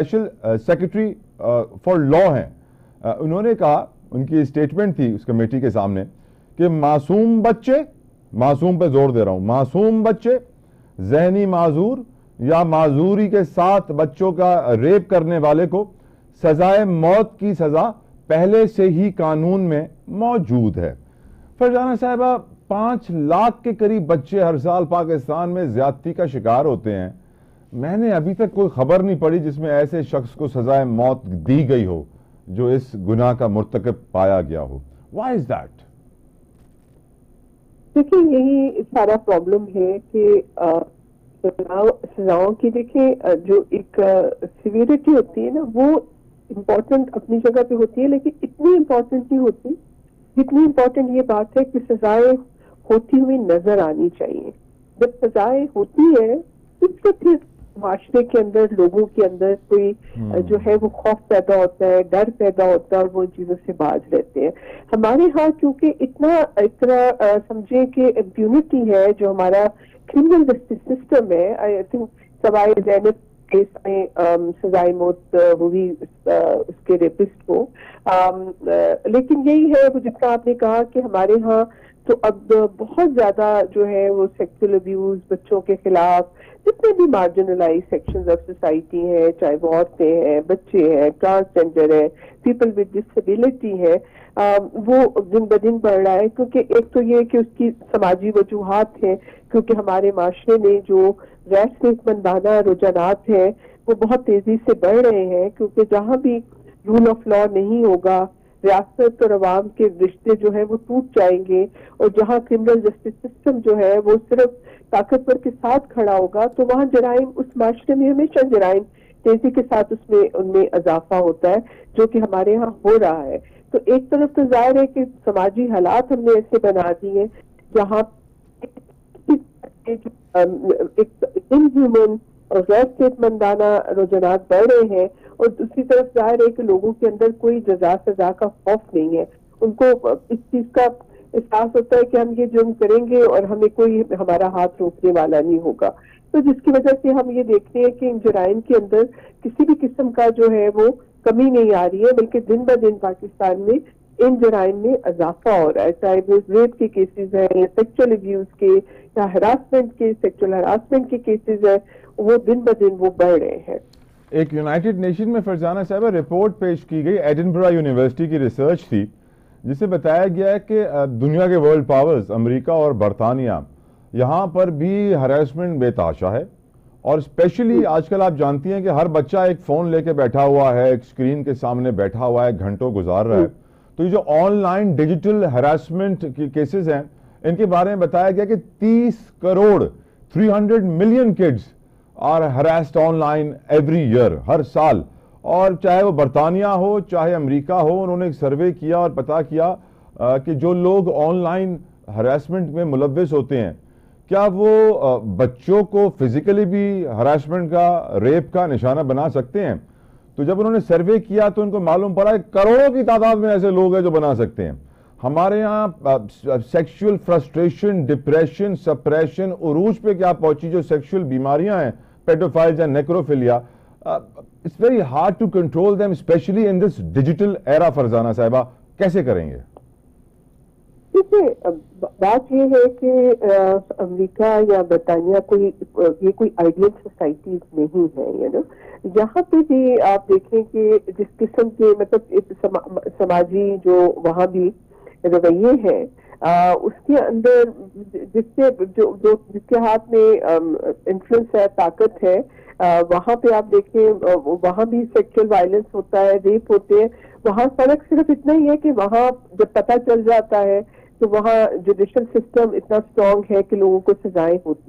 Special secretary for law ہیں, انہوں نے کہا, ان کی اسٹیٹمنٹ تھی اس کمیٹی کے سامنے, کہ معصوم بچے, معصوم پہ زور دے رہا ہوں, معصوم بچے, ذہنی معذور یا معذوری کے ساتھ بچوں کا ریپ کرنے والے کو سزائے موت کی سزا پہلے سے ہی قانون میں موجود ہے. فرزانہ صاحبہ, 5 لاکھ کے قریب بچے ہر سال پاکستان میں زیادتی کا شکار ہوتے ہیں. میں نے ابھی تک کوئی خبر نہیں پڑھی جس میں ایسے شخص کو سزائے موت دی گئی ہو جو اس گناہ کا مرتکب پایا گیا ہو. Why is that? دیکھیں, یہی سارا پرابلم ہے کہ سزاؤں کی, دیکھیں جو ایک سیویریٹی ہوتی ہے نا, وہ امپورٹنٹ اپنی جگہ پہ ہوتی ہے, لیکن اتنی امپورٹنٹ نہیں ہوتی جتنی امپورٹنٹ یہ بات ہے کہ سزائیں ہوتی ہوئی نظر آنی چاہیے. جب سزائیں ہوتی ہے اس سے پھر معاشرے کے اندر, لوگوں کے اندر کوئی جو ہے وہ خوف پیدا ہوتا ہے, ڈر پیدا ہوتا ہے, اور وہ ان چیزوں سے باز رہتے ہیں. ہمارے ہاں کیونکہ اتنا سمجھے کہ امپیونٹی ہے, جو ہمارا کرمنل جسٹس سسٹم ہے, آئی تھنک سوائے زینب کیس میں سزائے موت ہوئی اس کے ریپسٹ کو, لیکن یہی ہے وہ جتنا آپ نے کہا کہ ہمارے ہاں تو اب بہت زیادہ جو ہے وہ سیکسول ابیوز بچوں کے خلاف, جتنے بھی مارجنلائز سیکشنز آف سوسائٹی ہیں, چاہے وہ عورتیں ہیں, بچے ہیں, ٹرانسجینڈر ہیں, پیپل ود ڈسیبلٹی ہے, وہ دن بدن بڑھ رہا ہے. کیونکہ ایک تو یہ کہ اس کی سماجی وجوہات ہیں, کیونکہ ہمارے معاشرے میں جو غیر صحت مندانہ رجحانات ہیں وہ بہت تیزی سے بڑھ رہے ہیں, کیونکہ جہاں بھی رول آف لا نہیں ہوگا, ریاست اور عوام کے رشتے جو ہے وہ ٹوٹ جائیں گے, اور جہاں کرمنل جسٹس سسٹم جو ہے وہ صرف طاقتور کے ساتھ کھڑا ہوگا, تو وہاں جرائم, اس معاشرے میں ہمیشہ جرائم تیزی کے ساتھ ان میں اضافہ ہوتا ہے, جو کہ ہمارے ہاں ہو رہا ہے. تو ایک طرف تو ظاہر ہے کہ سماجی حالات ہم نے ایسے بنا دیے جہاں ایک انہیومن اور غیر صحت مندانہ رجحانات بڑھ رہے ہیں, اور دوسری طرف ظاہر ہے کہ لوگوں کے اندر کوئی جزا سزا کا خوف نہیں ہے. ان کو اس چیز کا احساس ہوتا ہے کہ ہم یہ جرم کریں گے اور ہمیں کوئی ہمارا ہاتھ روکنے والا نہیں ہوگا. تو جس کی وجہ سے ہم یہ دیکھتے ہیں کہ ان جرائم کے اندر کسی بھی قسم کا جو ہے وہ کمی نہیں آ رہی ہے, بلکہ دن بہ دن پاکستان میں ان جرائم میں اضافہ ہو رہا ہے, چاہے وہ ریپ کے کیسز ہیں, یا سیکچول ابیوز کے, یا ہراسمنٹ کے, سیکچول ہراسمنٹ کے کیسز ہیں, وہ دن بہ دن وہ بڑھ رہے ہیں. ایک یونائٹڈ نیشن میں فرزانہ صاحبہ رپورٹ پیش کی گئی, ایڈنبرا یونیورسٹی کی ریسرچ تھی, جسے بتایا گیا ہے کہ دنیا کے ورلڈ پاورز امریکہ اور برطانیہ, یہاں پر بھی ہراسمنٹ بے تحاشا ہے. اور اسپیشلی آج کل آپ جانتی ہیں کہ ہر بچہ ایک فون لے کے بیٹھا ہوا ہے, ایک اسکرین کے سامنے بیٹھا ہوا ہے, گھنٹوں گزار رہا ہے. تو یہ جو آن لائن ڈیجیٹل ہراسمنٹ کی کیسز ہیں, ان کے بارے میں بتایا گیا کہ 30 crore 300 million kids are harassed online every year, ہر سال. اور چاہے وہ برطانیہ ہو چاہے امریکہ ہو, انہوں نے ایک سروے کیا اور پتا کیا کہ جو لوگ آن لائن ہراسمنٹ میں ملوث ہوتے ہیں, کیا وہ بچوں کو فزیکلی بھی ہراسمنٹ کا, ریپ کا نشانہ بنا سکتے ہیں. تو جب انہوں نے سروے کیا تو ان کو معلوم پڑا کہ کروڑوں کی تعداد میں ایسے لوگ ہیں جو بنا سکتے ہیں. ہمارے یہاں سیکشول فرسٹریشن, ڈپریشن, سپریشن عروج پہ کیا پہنچی, جو سیکشول بیماریاں ہیں, paedophiles and necrophilia, it's very hard to control them especially in this digital era. Farzana sahiba, کیسے کریں گے؟ دیکھیے, بات یہ ہے کہ امریکہ یا برطانیہ یہ کوئی آئیڈیل سوسائٹیز نہیں ہے. یہاں پہ بھی آپ دیکھیں کہ جس قسم کے مطلب سماجی جو وہاں بھی رویے ہیں, اس کے اندر جس کے ہاتھ میں انفلوئنس ہے, طاقت ہے, وہاں پہ آپ دیکھیں وہاں بھی سیکشل وائلنس ہوتا ہے, ریپ ہوتے ہیں. وہاں فرق صرف اتنا ہی ہے کہ وہاں جب پتہ چل جاتا ہے تو وہاں جوڈیشل سسٹم اتنا اسٹرانگ ہے کہ لوگوں کو سزائیں ہوتی ہیں.